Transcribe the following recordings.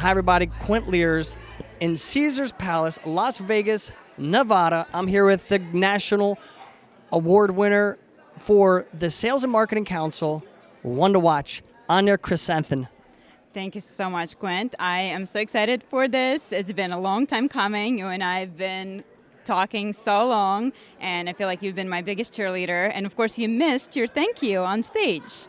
Hi, everybody. Quint Lears in Caesars Palace, Las Vegas, Nevada. I'm here with the National Award winner for the Sales and Marketing Council, one to watch, Anya Chrisanthon. Thank you so much, Quint. I am so excited for this. It's been a long time coming. You and I have been talking so long, and I feel like you've been my biggest cheerleader. And of course, you missed your thank you on stage.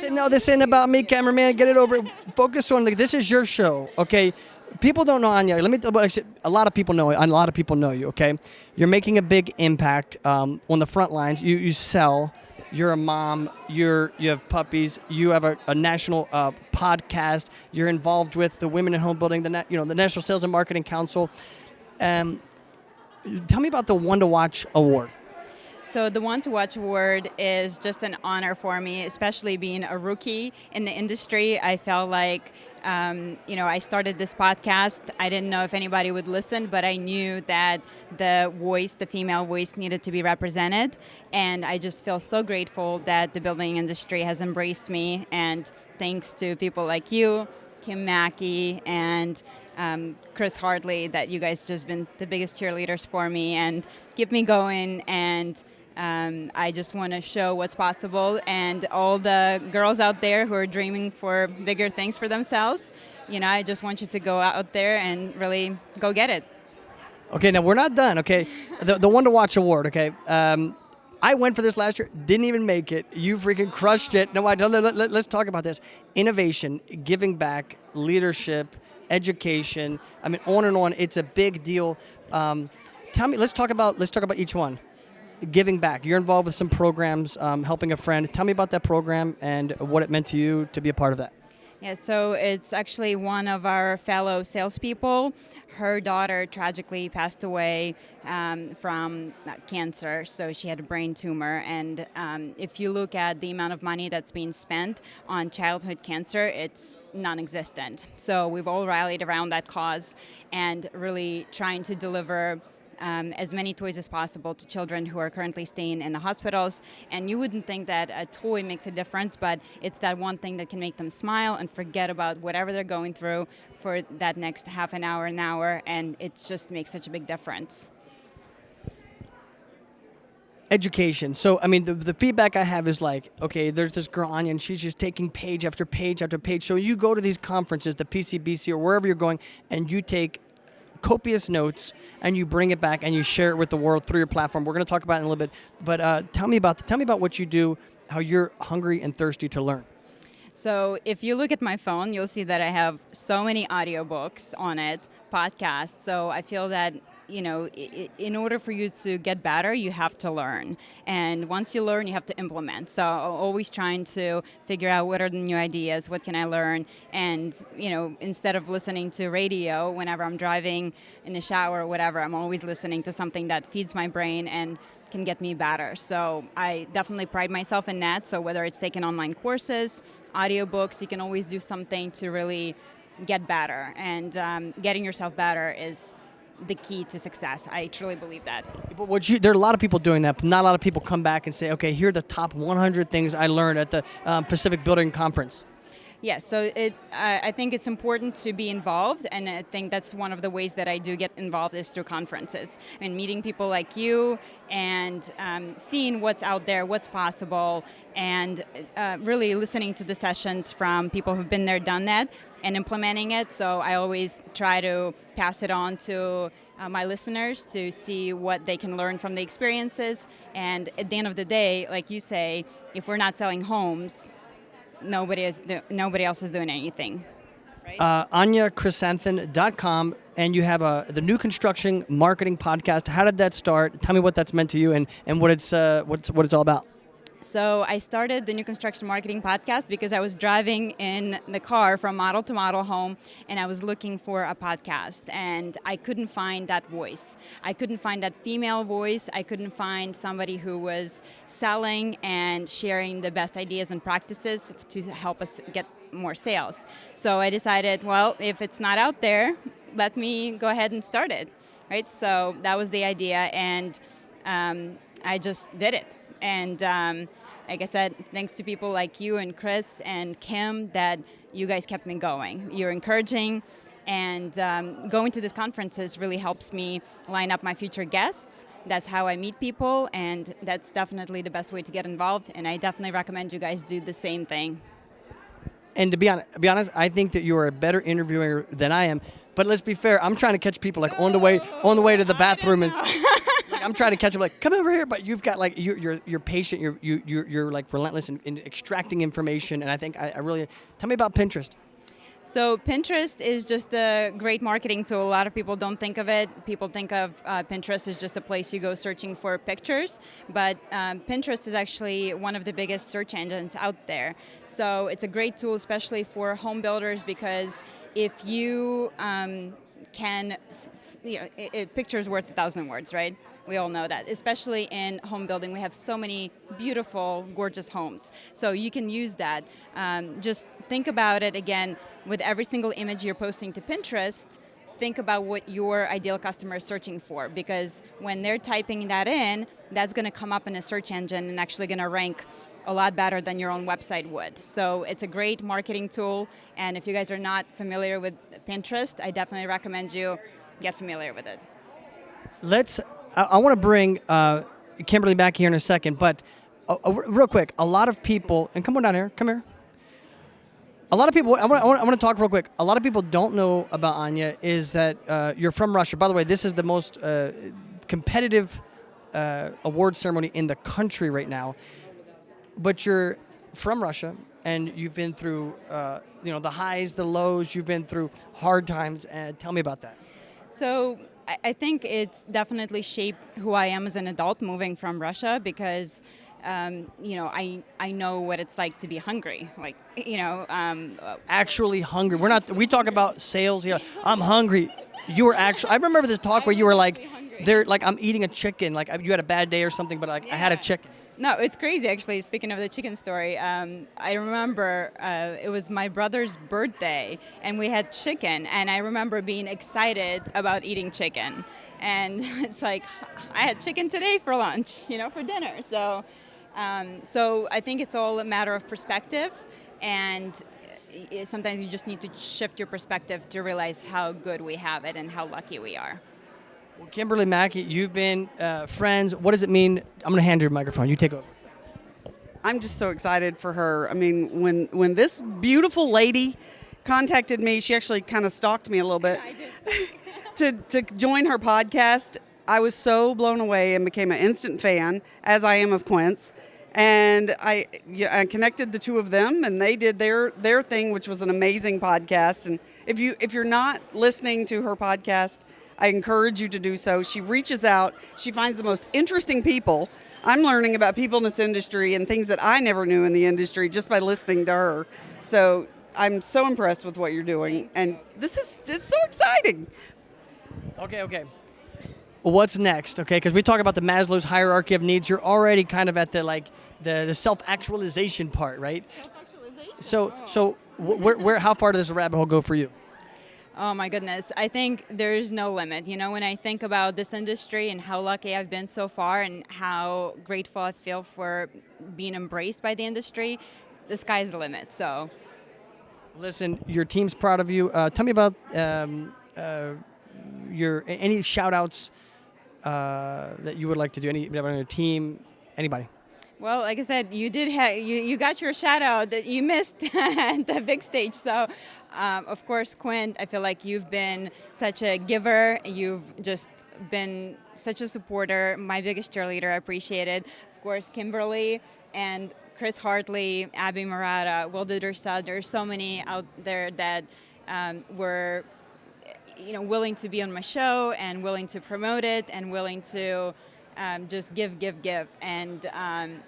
No, this ain't about me, cameraman. Get it over. Focus on, like, this is your show, okay? People don't know Anya. A lot of people know it. A lot of people know you, okay? You're making a big impact on the front lines. You sell. You're a mom. You have puppies. You have a national podcast. You're involved with the Women in Home Building, the National Sales and Marketing Council. Tell me about the One to Watch Award. So the One to Watch Award is just an honor for me, especially being a rookie in the industry. I felt like, I started this podcast. I didn't know if anybody would listen, but I knew that the female voice needed to be represented. And I just feel so grateful that the building industry has embraced me. And thanks to people like you, Kim Mackey, and Chris Hartley, that you guys just been the biggest cheerleaders for me and keep me going. And I just want to show what's possible. And all the girls out there who are dreaming for bigger things for themselves, I just want you to go out there and really go get it. Okay, now we're not done, okay? The One to Watch Award, okay? I went for this last year, didn't even make it. You freaking crushed it. No, let's talk about this. Innovation, giving back, leadership, education. I mean, on and on. It's a big deal. Tell me. Let's talk about each one. Giving back. You're involved with some programs, helping a friend. Tell me about that program and what it meant to you to be a part of that. Yeah, so it's actually one of our fellow salespeople. Her daughter tragically passed away from cancer, so she had a brain tumor. And if you look at the amount of money that's being spent on childhood cancer, it's non-existent. So we've all rallied around that cause and really trying to deliver as many toys as possible to children who are currently staying in the hospitals. And you wouldn't think that a toy makes a difference, but it's that one thing that can make them smile and forget about whatever they're going through for that next half an hour, and it just makes such a big difference. Education. So, I mean, the feedback I have is like, okay, there's this girl, Anya, and she's just taking page after page after page. So you go to these conferences, the PCBC or wherever you're going, and you take copious notes and you bring it back and you share it with the world through your platform. We're going to talk about it in a little bit, but tell me about what you do, how you're hungry and thirsty to learn. So if you look at my phone, you'll see that I have so many audiobooks on it, podcasts. So I feel that in order for you to get better, you have to learn. And once you learn, you have to implement. So I'm always trying to figure out what are the new ideas, what can I learn? And, instead of listening to radio whenever I'm driving in the shower or whatever, I'm always listening to something that feeds my brain and can get me better. So I definitely pride myself in that. So whether it's taking online courses, audiobooks, you can always do something to really get better. And getting yourself better is the key to success. I truly believe that. But there are a lot of people doing that, but not a lot of people come back and say, okay, here are the top 100 things I learned at the Pacific Building Conference. Yes, so I think it's important to be involved, and I think that's one of the ways that I do get involved is through conferences and meeting people like you and seeing what's out there, what's possible, and really listening to the sessions from people who've been there, done that, and implementing it. So I always try to pass it on to my listeners to see what they can learn from the experiences. And at the end of the day, like you say, if we're not selling homes, nobody else is doing anything. Right? AnyaChrisanthon.com, and you have the New Construction Marketing Podcast. How did that start? Tell me what that's meant to you and what it's all about. So I started the New Construction Marketing Podcast because I was driving in the car from model to model home, and I was looking for a podcast, and I couldn't find that voice. I couldn't find that female voice. I couldn't find somebody who was selling and sharing the best ideas and practices to help us get more sales. So I decided, well, if it's not out there, let me go ahead and start it, right? So that was the idea, and I just did it. And like I said, thanks to people like you and Chris and Kim that, you guys kept me going. You're encouraging, and going to these conferences really helps me line up my future guests. That's how I meet people, and that's definitely the best way to get involved, and I definitely recommend you guys do the same thing. And to be honest, I think that you are a better interviewer than I am. But let's be fair. I'm trying to catch people like on the way to the bathroom, and like, I'm trying to catch them like, come over here. But you've got like you're patient. You're like relentless in extracting information. And I think I really tell me about Pinterest. So Pinterest is just a great marketing tool. A lot of people don't think of it. People think of Pinterest as just a place you go searching for pictures, but Pinterest is actually one of the biggest search engines out there. So it's a great tool, especially for home builders, because if you picture's worth 1,000 words, right? We all know that. Especially in home building, we have so many beautiful, gorgeous homes. So you can use that. Just think about it again. With every single image you're posting to Pinterest, think about what your ideal customer is searching for, because when they're typing that in, that's going to come up in a search engine and actually going to rank a lot better than your own website would. So it's a great marketing tool, and if you guys are not familiar with Pinterest, I definitely recommend you get familiar with it. I want to bring Kimberly back here in a second, but real quick, a lot of people, and come on down here, come here. A lot of people, I want to talk real quick. A lot of people don't know about Anya is that you're from Russia. By the way, this is the most competitive award ceremony in the country right now. But you're from Russia, and you've been through the highs, the lows. You've been through hard times. Tell me about that. So I think it's definitely shaped who I am as an adult moving from Russia, because I know what it's like to be hungry. Like, actually hungry. We talk about sales. I'm hungry. You were actually. I remember the talk where you were like, I'm eating a chicken. Like you had a bad day or something, but I had a chicken. No, it's crazy actually. Speaking of the chicken story, I remember it was my brother's birthday and we had chicken, and I remember being excited about eating chicken. And it's like, I had chicken today for lunch, for dinner. So I think it's all a matter of perspective, and sometimes you just need to shift your perspective to realize how good we have it and how lucky we are. Well, Kimberly Mackey, you've been friends. What does it mean? I'm going to hand you a microphone. You take over. I'm just so excited for her. I mean, when this beautiful lady contacted me, she actually kind of stalked me a little bit to join her podcast. I was so blown away and became an instant fan, as I am of Quince. And I connected the two of them, and they did their thing, which was an amazing podcast. And if you're not listening to her podcast, I encourage you to do so. She reaches out. She finds the most interesting people. I'm learning about people in this industry and things that I never knew in the industry just by listening to her. So I'm so impressed with what you're doing, and it's so exciting. Okay. What's next? Okay, because we talk about the Maslow's hierarchy of needs. You're already kind of at the self-actualization part, right? Self-actualization. So where how far does the rabbit hole go for you? Oh my goodness. I think there's no limit. When I think about this industry and how lucky I've been so far and how grateful I feel for being embraced by the industry, the sky's the limit. So, listen, your team's proud of you. Tell me about any shout outs that you would like to do. Anybody on your team? Anybody? Well, like I said, you did you got your shout out that you missed at the big stage. So, of course, Quint, I feel like you've been such a giver. You've just been such a supporter, my biggest cheerleader. I appreciate it. Of course, Kimberly and Chris Hartley, Abby Murata, Will Didderstad. There's so many out there that were willing to be on my show and willing to promote it and willing to just give. And,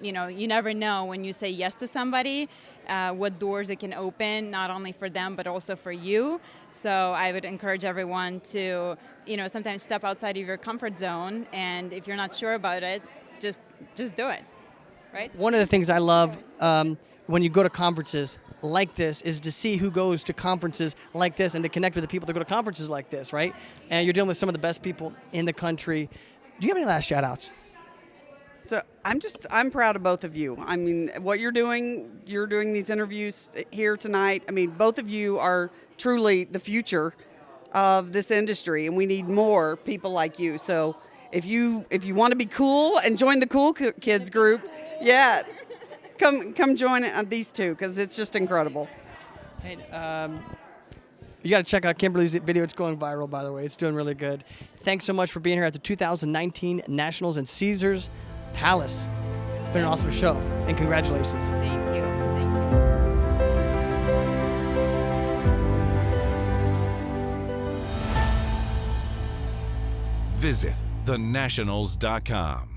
you never know when you say yes to somebody, what doors it can open, not only for them, but also for you. So I would encourage everyone to, sometimes step outside of your comfort zone. And if you're not sure about it, just do it, right? One of the things I love when you go to conferences like this is to see who goes to conferences like this and to connect with the people that go to conferences like this, right? And you're dealing with some of the best people in the country. Do you have any last shout outs? So I'm proud of both of you. I mean, what you're doing these interviews here tonight. I mean, both of you are truly the future of this industry, and we need more people like you. So if you want to be cool and join the cool kids group, yeah, come join these two, because it's just incredible. Hey, you got to check out Kimberly's video. It's going viral, by the way. It's doing really good. Thanks so much for being here at the 2019 Nationals in Caesars Palace. It's been an awesome show, and congratulations. Thank you. Visit thenationals.com.